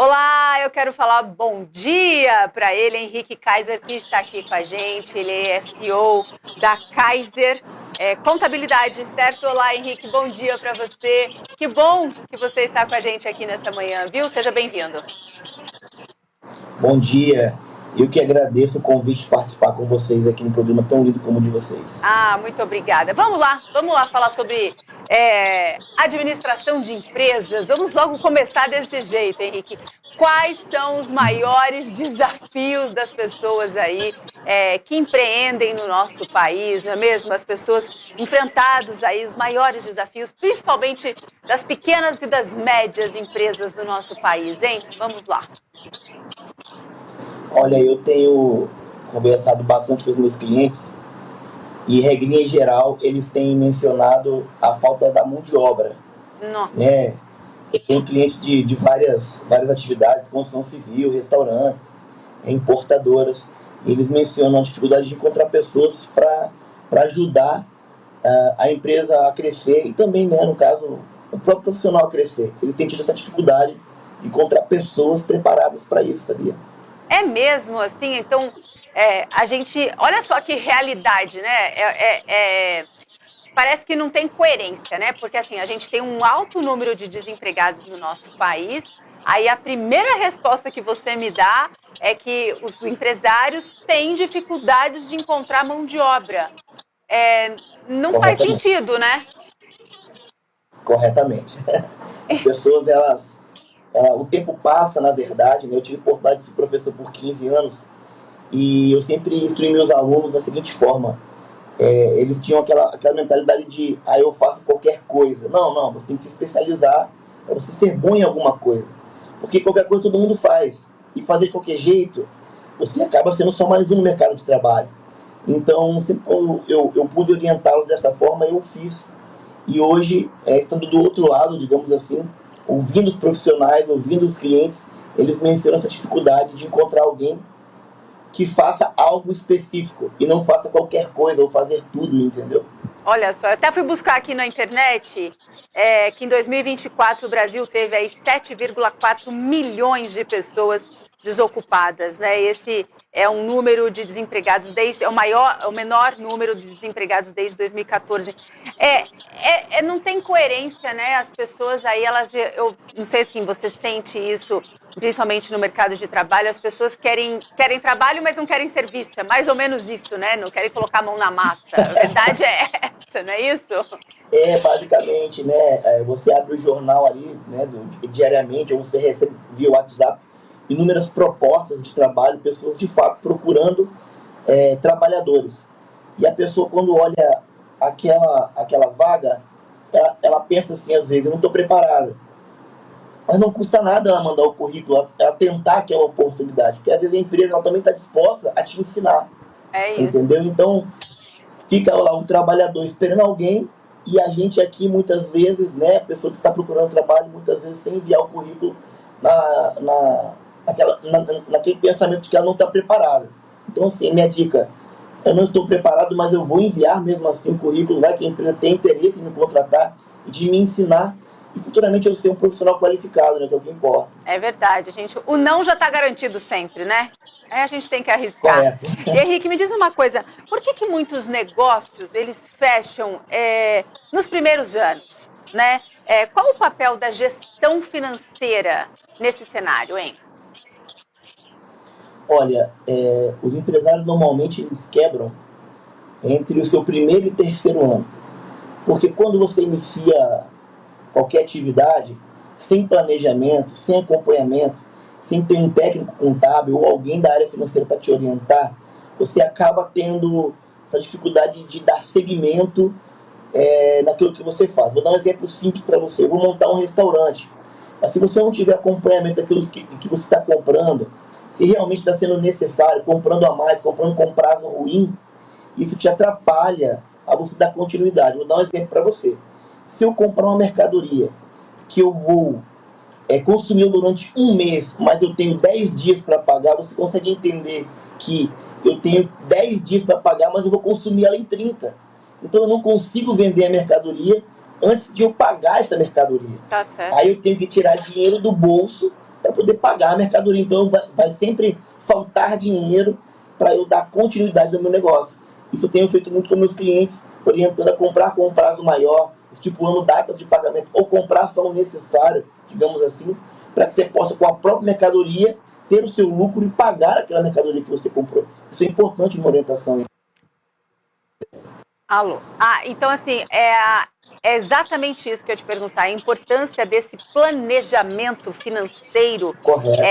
Olá, eu quero falar bom dia para ele, Henrique Kaiser, que está aqui com a gente. Ele é CEO da Kaiser Contabilidade, certo? Olá, Henrique, bom dia para você. Que bom que você está com a gente aqui nesta manhã, viu? Seja bem-vindo. Bom dia, eu que agradeço o convite de participar com vocês aqui no programa tão lindo como o de vocês. Muito obrigada. Vamos lá falar sobre administração de empresas. Vamos logo começar desse jeito, Henrique. Quais são os maiores desafios das pessoas aí que empreendem no nosso país, não é mesmo? As pessoas enfrentadas aí, os maiores desafios, principalmente das pequenas e das médias empresas do nosso país, hein? Vamos lá. Olha, eu tenho conversado bastante com os meus clientes e, regrinha em geral, eles têm mencionado a falta da mão de obra. Nossa. Né? Eu tenho clientes de várias atividades, construção civil, restaurantes, importadoras. Eles mencionam a dificuldade de encontrar pessoas para ajudar a empresa a crescer e também, né, no caso, o próprio profissional a crescer. Ele tem tido essa dificuldade de encontrar pessoas preparadas para isso, sabia? É mesmo assim? Então, a gente... Olha só que realidade, né? Parece que não tem coerência, né? Porque assim, a gente tem um alto número de desempregados no nosso país. Aí a primeira resposta que você me dá é que os empresários têm dificuldades de encontrar mão de obra. Não faz sentido, né? Corretamente. As pessoas, o tempo passa, na verdade, né? Eu tive a oportunidade de ser professor por 15 anos e eu sempre instruí meus alunos da seguinte forma. Eles tinham aquela mentalidade de eu faço qualquer coisa. Não, você tem que se especializar para você ser bom em alguma coisa. Porque qualquer coisa todo mundo faz. E fazer de qualquer jeito, você acaba sendo só mais um no mercado de trabalho. Então, sempre quando eu pude orientá-los dessa forma, eu fiz. E hoje, estando do outro lado, digamos assim, ouvindo os profissionais, ouvindo os clientes, eles mencionam essa dificuldade de encontrar alguém que faça algo específico e não faça qualquer coisa ou fazer tudo, entendeu? Olha só, eu até fui buscar aqui na internet que em 2024 o Brasil teve aí 7,4 milhões de pessoas desocupadas, né? Esse é um número de desempregados o menor número de desempregados desde 2014. Não tem coerência, né? As pessoas aí, eu não sei se você sente isso, principalmente no mercado de trabalho, as pessoas querem trabalho, mas não querem serviço. É mais ou menos isso, né? Não querem colocar a mão na massa. A verdade é essa, não é isso? Basicamente, né? Você abre o jornal ali, né, diariamente, ou você recebe via WhatsApp inúmeras propostas de trabalho, pessoas de fato procurando trabalhadores. E a pessoa, quando olha aquela vaga, ela pensa assim, às vezes, eu não estou preparada. Mas não custa nada ela mandar o currículo, ela tentar aquela oportunidade, porque às vezes a empresa ela também está disposta a te ensinar. É isso. Entendeu? Então, fica lá um trabalhador esperando alguém e a gente aqui, muitas vezes, né, a pessoa que está procurando trabalho, muitas vezes sem enviar o currículo naquele pensamento de que ela não está preparada. Então, assim, minha dica, eu não estou preparado, mas eu vou enviar mesmo assim o currículo, né, que a empresa tem interesse em me contratar e de me ensinar e futuramente eu ser um profissional qualificado, né, que é o que importa. É verdade, gente. O não já está garantido sempre, né? Aí a gente tem que arriscar. Correto. E, Henrique, me diz uma coisa. Por que muitos negócios, eles fecham nos primeiros anos, né? Qual o papel da gestão financeira nesse cenário, hein? Olha, os empresários normalmente eles quebram entre o seu primeiro e terceiro ano. Porque quando você inicia qualquer atividade, sem planejamento, sem acompanhamento, sem ter um técnico contábil ou alguém da área financeira para te orientar, você acaba tendo essa dificuldade de dar seguimento naquilo que você faz. Vou dar um exemplo simples para você. Eu vou montar um restaurante. Mas se você não tiver acompanhamento daquilo que você está comprando, se realmente está sendo necessário, comprando a mais, comprando com prazo ruim, isso te atrapalha a você dar continuidade. Vou dar um exemplo para você. Se eu comprar uma mercadoria que eu vou consumir durante um mês, mas eu tenho 10 dias para pagar, você consegue entender que eu tenho 10 dias para pagar, mas eu vou consumir ela em 30. Então eu não consigo vender a mercadoria antes de eu pagar essa mercadoria. Tá certo. Aí eu tenho que tirar dinheiro do bolso para poder pagar a mercadoria. Então vai sempre faltar dinheiro para eu dar continuidade ao meu negócio. Isso eu tenho feito muito com meus clientes, orientando a comprar com um prazo maior, estipulando datas de pagamento, ou comprar só o necessário, digamos assim, para que você possa, com a própria mercadoria, ter o seu lucro e pagar aquela mercadoria que você comprou. Isso é importante, uma orientação. Alô? Então assim, é exatamente isso que eu ia te perguntar, a importância desse planejamento financeiro. Correto.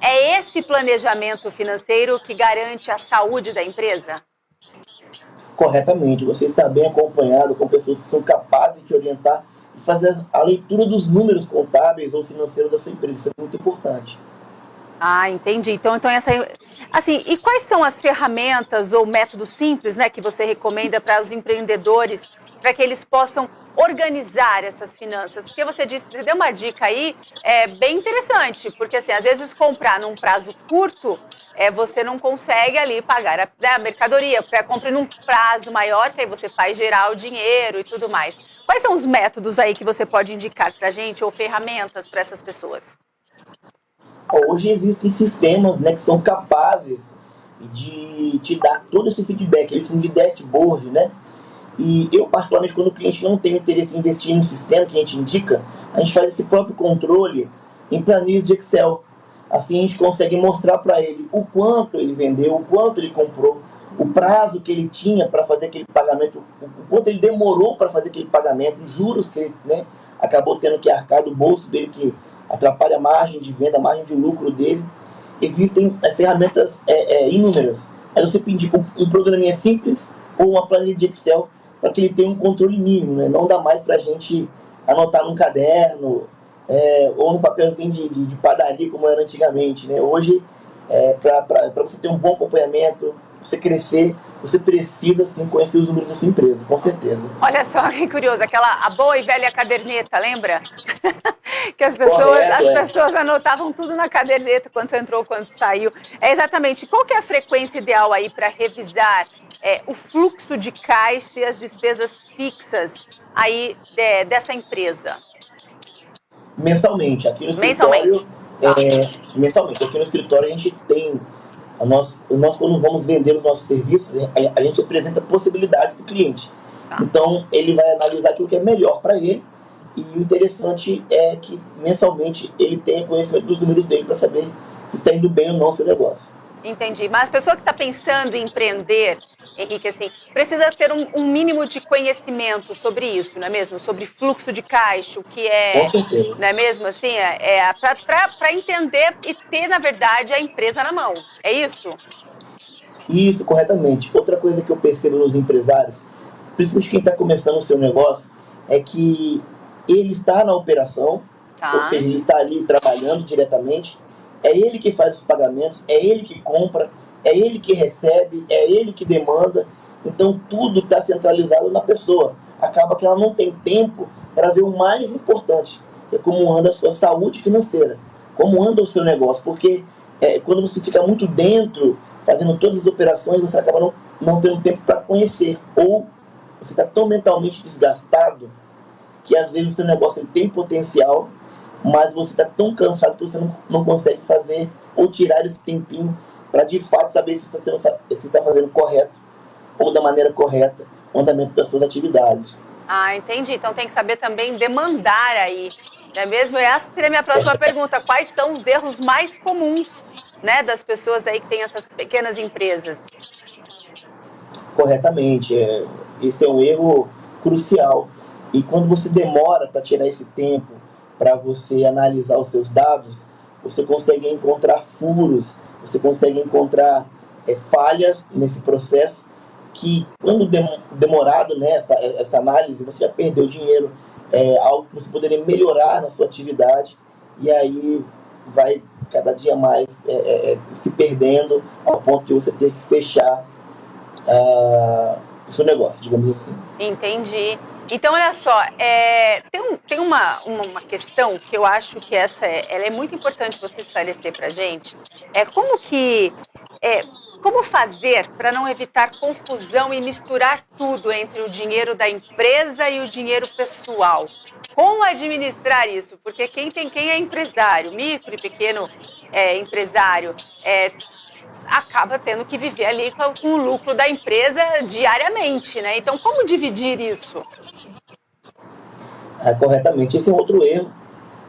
Esse planejamento financeiro que garante a saúde da empresa? Corretamente. Você está bem acompanhado com pessoas que são capazes de te orientar e fazer a leitura dos números contábeis ou financeiros da sua empresa. Isso é muito importante. Entendi. Então assim, e quais são as ferramentas ou métodos simples, né, que você recomenda para os empreendedores, para que eles possam organizar essas finanças? Porque você deu uma dica aí bem interessante, porque assim, às vezes comprar num prazo curto, você não consegue ali pagar a mercadoria, porque compra num prazo maior, que aí você faz gerar o dinheiro e tudo mais. Quais são os métodos aí que você pode indicar para a gente, ou ferramentas para essas pessoas? Hoje existem sistemas, né, que são capazes de te dar todo esse feedback. Eles são de dashboard, né? E eu, particularmente, quando o cliente não tem interesse em investir em um sistema que a gente indica, a gente faz esse próprio controle em planilhas de Excel. Assim a gente consegue mostrar para ele o quanto ele vendeu, o quanto ele comprou, o prazo que ele tinha para fazer aquele pagamento, o quanto ele demorou para fazer aquele pagamento, os juros que ele, né, acabou tendo que arcar do bolso dele, que atrapalha a margem de venda, a margem de lucro dele. Existem ferramentas inúmeras. Aí você pedir um programinha simples ou uma planilha de Excel para que ele tenha um controle mínimo, né? Não dá mais para a gente anotar num caderno ou num papelzinho de padaria como era antigamente, né? Hoje, para você ter um bom acompanhamento, você crescer, você precisa sim conhecer os números da sua empresa, com certeza. Olha só que curioso, a boa e velha caderneta, lembra? Que as pessoas anotavam tudo na caderneta, quanto entrou, quanto saiu. Exatamente. Qual que é a frequência ideal aí para revisar o fluxo de caixa e as despesas fixas aí dessa empresa? Mensalmente. Aqui no escritório, mensalmente. Aqui no escritório a gente tem nós quando vamos vender os nossos serviços, a gente apresenta possibilidades para o cliente. Então ele vai analisar aquilo que é melhor para ele. E o interessante é que mensalmente ele tenha conhecimento dos números dele para saber se está indo bem ou não o seu negócio. Entendi. Mas a pessoa que está pensando em empreender, Henrique, assim, precisa ter um mínimo de conhecimento sobre isso, não é mesmo? Sobre fluxo de caixa, o que Com certeza. não é mesmo? Assim, para entender e ter, na verdade, a empresa na mão. É isso? Isso, corretamente. Outra coisa que eu percebo nos empresários, principalmente quem está começando o seu negócio, é que ele está na operação, ou seja, ele está ali trabalhando diretamente, é ele que faz os pagamentos, é ele que compra, é ele que recebe, é ele que demanda, então tudo está centralizado na pessoa. Acaba que ela não tem tempo para ver o mais importante, que é como anda a sua saúde financeira, como anda o seu negócio, porque quando você fica muito dentro, fazendo todas as operações, você acaba não tendo tempo para conhecer, ou você está tão mentalmente desgastado que às vezes o seu negócio tem potencial, mas você está tão cansado que você não consegue fazer ou tirar esse tempinho para de fato saber se você está fazendo correto ou da maneira correta o andamento das suas atividades. Entendi. Então tem que saber também demandar aí, não é mesmo? Essa seria a minha próxima pergunta. Quais são os erros mais comuns, né, das pessoas aí que têm essas pequenas empresas? Corretamente. Esse é um erro crucial. E quando você demora para tirar esse tempo para você analisar os seus dados, você consegue encontrar furos, você consegue encontrar falhas nesse processo que, quando demorado, né, essa análise, você já perdeu dinheiro, algo que você poderia melhorar na sua atividade, e aí vai cada dia mais se perdendo ao ponto de você ter que fechar o seu negócio, digamos assim. Entendi. Então, olha só, tem uma questão que eu acho que ela é muito importante você esclarecer para a gente. Como fazer para não evitar confusão e misturar tudo entre o dinheiro da empresa e o dinheiro pessoal? como administrar isso? Porque quem é empresário, micro e pequeno empresário, acaba tendo que viver ali com o lucro da empresa diariamente, né? Então, como dividir isso? Corretamente. Esse é outro erro,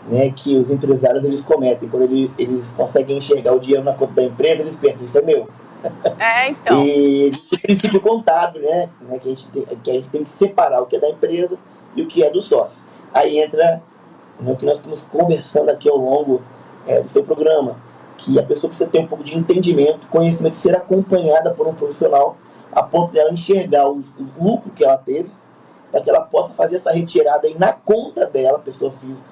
né, que os empresários eles cometem. Quando eles conseguem enxergar o dinheiro na conta da empresa, eles pensam, isso é meu. Então. E o princípio contábil, né, que a gente tem que separar o que é da empresa e o que é do sócio. Aí entra, né, o que nós estamos conversando aqui ao longo do seu programa, que a pessoa precisa ter um pouco de entendimento, conhecimento, ser acompanhada por um profissional, a ponto dela enxergar o lucro que ela teve, para que ela possa fazer essa retirada aí na conta dela, pessoa física,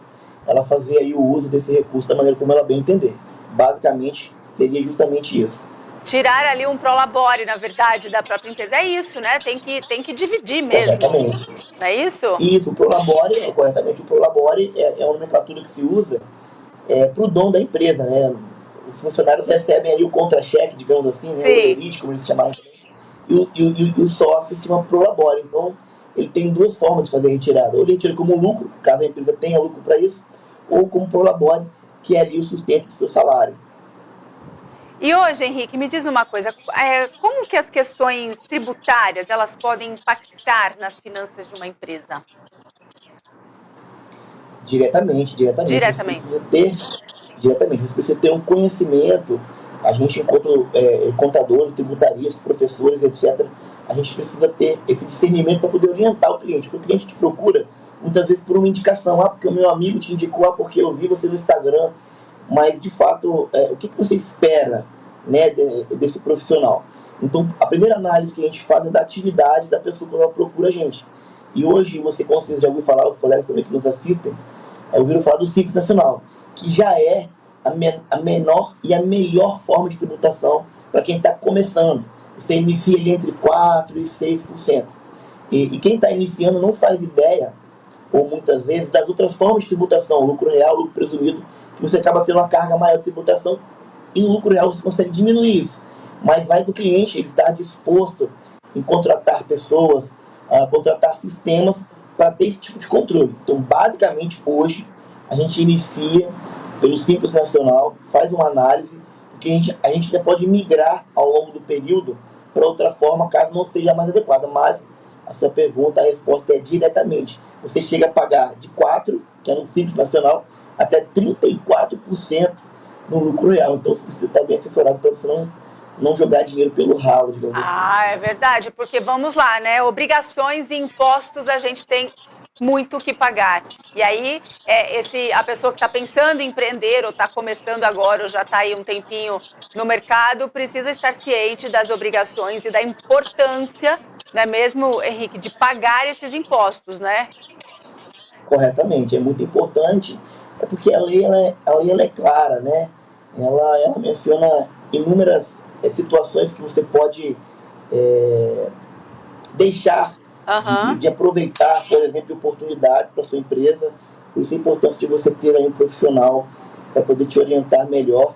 ela fazer aí o uso desse recurso da maneira como ela bem entender. Basicamente, seria justamente isso. Tirar ali um prolabore, na verdade, da própria empresa. É isso, né? Tem que dividir mesmo. Corretamente. Não é isso? Isso, o prolabore, corretamente, o prolabore é uma nomenclatura que se usa para o dono da empresa, né? Os funcionários recebem ali o contra-cheque, digamos assim, né? O lerite, como eles chamavam, e o sócio se chama prolabore. Então, ele tem duas formas de fazer a retirada. Ou ele retira como lucro, caso a empresa tenha lucro para isso, ou como prolabore, que é ali o sustento do seu salário. E hoje, Henrique, me diz uma coisa, como que as questões tributárias elas podem impactar nas finanças de uma empresa? Diretamente. Você precisa ter um conhecimento. A gente, enquanto contadores, tributaristas, professores, etc., a gente precisa ter esse discernimento para poder orientar o cliente. Porque o cliente te procura, muitas vezes, por uma indicação. Porque o meu amigo te indicou, porque eu vi você no Instagram. Mas, de fato, o que você espera, né, desse profissional? Então, a primeira análise que a gente faz é da atividade da pessoa que ela procura a gente. E hoje, você, como vocês já ouviram falar, os colegas também que nos assistem, ouviram falar do Simples Nacional, que já é a menor e a melhor forma de tributação para quem está começando. Você inicia ali entre 4% e 6%. E quem está iniciando não faz ideia, ou muitas vezes, das outras formas de tributação, lucro real, lucro presumido, que você acaba tendo uma carga maior de tributação, e no lucro real você consegue diminuir isso. Mas vai do cliente ele estar disposto em contratar pessoas, contratar sistemas para ter esse tipo de controle. Então, basicamente, hoje, a gente inicia pelo Simples Nacional, faz uma análise, porque a gente já pode migrar ao longo do período para outra forma, caso não seja mais adequada. Mas a sua pergunta, a resposta é diretamente. Você chega a pagar de 4%, que é no Simples Nacional, até 34% no lucro real. Então, você precisa estar bem assessorado para você não jogar dinheiro pelo ralo, digamos assim. É verdade, porque vamos lá, né? Obrigações e impostos a gente tem muito que pagar. E aí, a pessoa que está pensando em empreender, ou está começando agora, ou já está aí um tempinho no mercado, precisa estar ciente das obrigações e da importância, não é mesmo, Henrique, de pagar esses impostos, né? Corretamente, é muito importante, porque a lei ela é clara, né? Ela menciona inúmeras situações que você pode deixar de aproveitar, por exemplo, de oportunidade para sua empresa. Por isso a importância de você ter aí um profissional para poder te orientar melhor.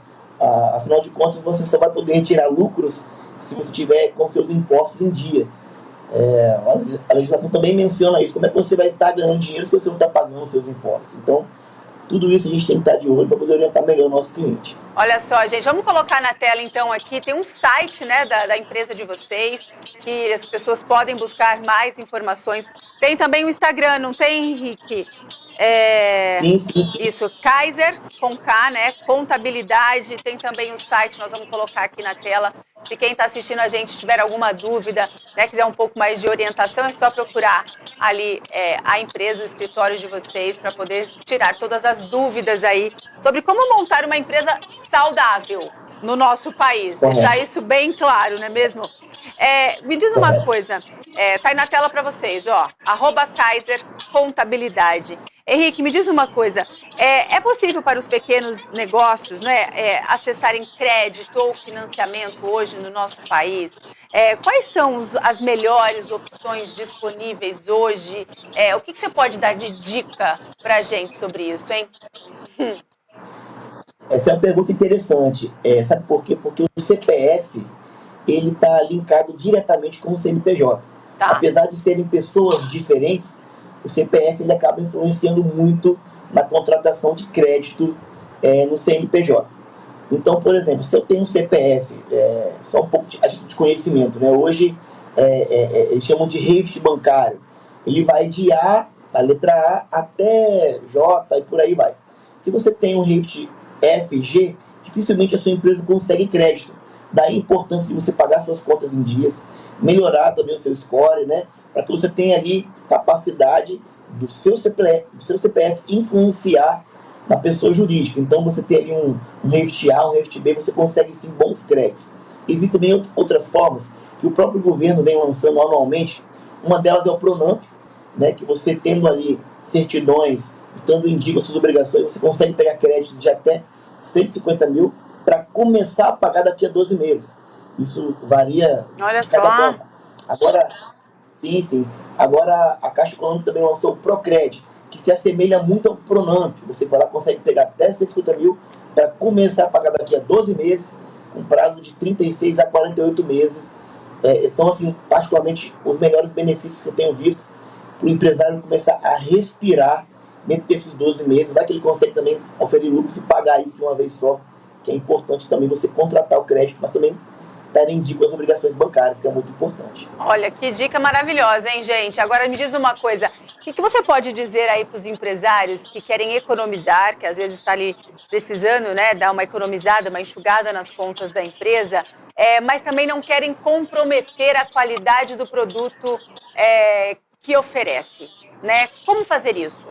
Afinal de contas, você só vai poder retirar lucros se você tiver com seus impostos em dia. A legislação também menciona isso. Como é que você vai estar ganhando dinheiro se você não está pagando seus impostos? Então, tudo isso a gente tem que estar de olho para poder orientar melhor o nosso cliente. Olha só, gente, vamos colocar na tela então aqui, tem um site, né, da empresa de vocês, que as pessoas podem buscar mais informações. Tem também o Instagram, não tem, Henrique? Sim. Isso, Kaiser, com K, né, contabilidade, tem também o site, nós vamos colocar aqui na tela. Se quem está assistindo a gente tiver alguma dúvida, né, quiser um pouco mais de orientação, é só procurar ali a empresa, o escritório de vocês, para poder tirar todas as dúvidas aí sobre como montar uma empresa saudável no nosso país. Correto. Deixar isso bem claro, não é mesmo? Me diz uma coisa, tá aí na tela para vocês, ó, @Kaiser Contabilidade. Henrique, me diz uma coisa, é possível para os pequenos negócios, né, acessarem crédito ou financiamento hoje no nosso país? Quais são as melhores opções disponíveis hoje? O que você pode dar de dica para a gente sobre isso, hein? Essa é uma pergunta interessante. Sabe por quê? Porque o CPF ele está linkado diretamente com o CNPJ. Tá. Apesar de serem pessoas diferentes, o CPF ele acaba influenciando muito na contratação de crédito no CNPJ. Então, por exemplo, se eu tenho um CPF, só um pouco de conhecimento, né? Hoje eles chamam de REIFT bancário. Ele vai de A, a letra A, até J e por aí vai. Se você tem um REIFT F, G, dificilmente a sua empresa consegue crédito. Daí a importância de você pagar suas contas em dias, melhorar também o seu score, né? Para que você tenha ali capacidade do seu CPF influenciar na pessoa jurídica. Então você tem ali um REIFT A, um REIFT B, você consegue sim bons créditos. Existem também outras formas que o próprio governo vem lançando anualmente. Uma delas é o Pronamp, né, que você tendo ali certidões, estando em dia com suas obrigações, você consegue pegar crédito de até 150 mil para começar a pagar daqui a 12 meses. Isso varia de cada forma. Agora, sim. Agora a Caixa Econômica também lançou o Procred, que se assemelha muito ao Pronamp. Você vai lá, consegue pegar até 150 mil para começar a pagar daqui a 12 meses, com prazo de 36 a 48 meses. São, assim, particularmente, os melhores benefícios que eu tenho visto para o empresário começar a respirar dentro desses 12 meses. Vai que ele consegue também oferir lucros e pagar isso de uma vez só, que é importante também você contratar o crédito, mas também estar em dia com as obrigações bancárias, que é muito importante. Olha, que dica maravilhosa, hein, gente? Agora me diz uma coisa, o que você pode dizer aí para os empresários que querem economizar, que às vezes está ali precisando, né, dar uma economizada, uma enxugada nas contas da empresa, mas também não querem comprometer a qualidade do produto que oferece, né? Como fazer isso?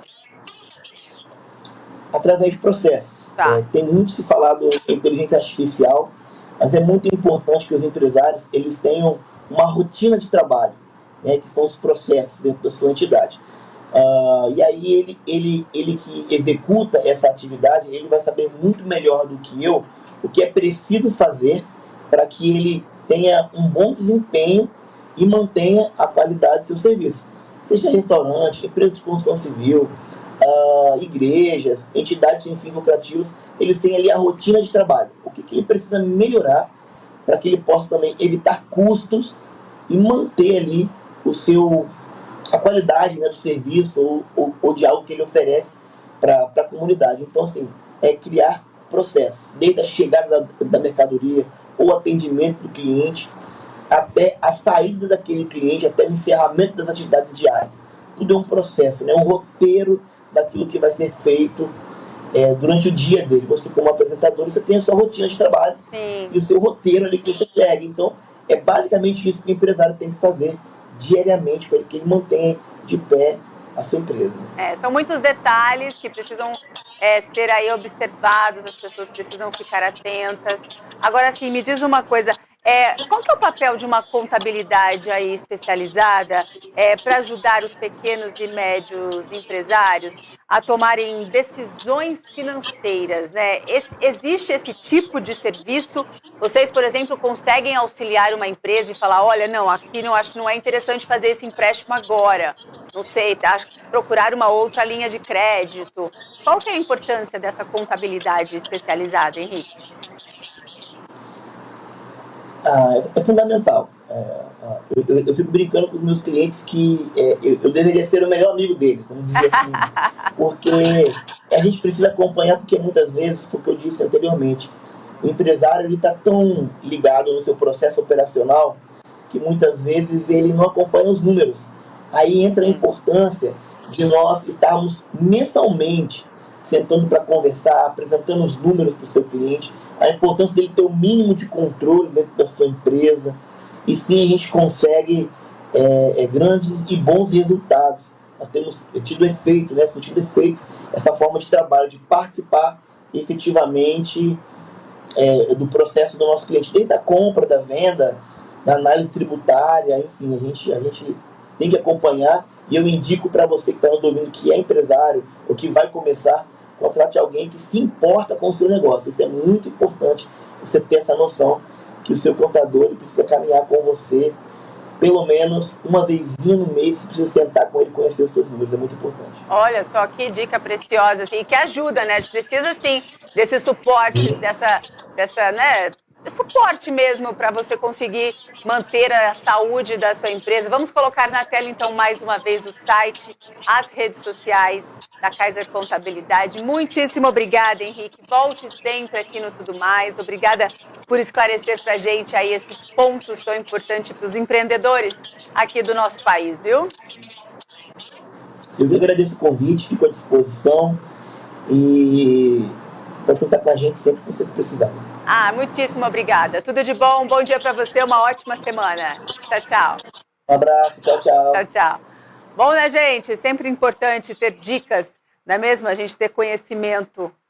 Através de processos. Tá. Tem muito se falado em inteligência artificial, mas é muito importante que os empresários eles tenham uma rotina de trabalho, né, que são os processos dentro da sua entidade. E aí ele que executa essa atividade, ele vai saber muito melhor do que eu o que é preciso fazer para que ele tenha um bom desempenho e mantenha a qualidade do seu serviço. Seja restaurante, empresa de construção civil, igrejas, entidades sem fins lucrativos, eles têm ali a rotina de trabalho. O que ele precisa melhorar para que ele possa também evitar custos e manter ali a qualidade, né, do serviço ou de algo que ele oferece para a comunidade. Então, assim, criar processos, desde a chegada da mercadoria, ou atendimento do cliente, até a saída daquele cliente, até o encerramento das atividades diárias. Tudo é um processo, né, um roteiro daquilo que vai ser feito durante o dia dele. Você, como apresentador, você tem a sua rotina de trabalho. Sim. E o seu roteiro ali que você segue. Então, é basicamente isso que o empresário tem que fazer diariamente para que ele mantenha de pé a sua empresa. São muitos detalhes que precisam ser aí observados, as pessoas precisam ficar atentas. Agora, assim, me diz uma coisa, qual que é o papel de uma contabilidade aí especializada para ajudar os pequenos e médios empresários a tomarem decisões financeiras, né? Existe esse tipo de serviço? Vocês, por exemplo, conseguem auxiliar uma empresa e falar, olha, não, aqui acho que não é interessante fazer esse empréstimo agora. Não sei, acho que procurar uma outra linha de crédito. Qual que é a importância dessa contabilidade especializada, Henrique? É fundamental. Eu fico brincando com os meus clientes que eu deveria ser o melhor amigo deles, vamos dizer assim. Porque a gente precisa acompanhar, porque muitas vezes, foi o que eu disse anteriormente, o empresário está tão ligado no seu processo operacional que muitas vezes ele não acompanha os números. Aí entra a importância de nós estarmos mensalmente sentando para conversar, apresentando os números para o seu cliente, a importância dele ter o mínimo de controle dentro da sua empresa, e sim a gente consegue grandes e bons resultados. Nós temos tido efeito, né, sentido efeito, essa forma de trabalho, de participar efetivamente do processo do nosso cliente, desde a compra, da venda, da análise tributária, enfim, a gente tem que acompanhar, e eu indico para você que está nos ouvindo, que é empresário, ou que vai começar, contrate alguém que se importa com o seu negócio. Isso é muito importante, você ter essa noção que o seu contador ele precisa caminhar com você pelo menos uma vezinha no mês, você precisa sentar com ele e conhecer os seus números, é muito importante. Olha só que dica preciosa, assim, e que ajuda, né? A gente precisa, sim, desse suporte, dessa né, suporte mesmo para você conseguir manter a saúde da sua empresa. Vamos colocar na tela, então, mais uma vez o site, as redes sociais da Kaiser Contabilidade. Muitíssimo obrigada, Henrique. Volte sempre aqui no Tudo Mais. Obrigada por esclarecer para a gente aí esses pontos tão importantes para os empreendedores aqui do nosso país, viu? Eu que agradeço o convite, fico à disposição e pode contar com a gente sempre que vocês precisarem. Muitíssimo obrigada. Tudo de bom, bom dia para você, uma ótima semana. Tchau, tchau. Um abraço, tchau, tchau. Tchau, tchau. Bom, né, gente? Sempre importante ter dicas, não é mesmo? A gente ter conhecimento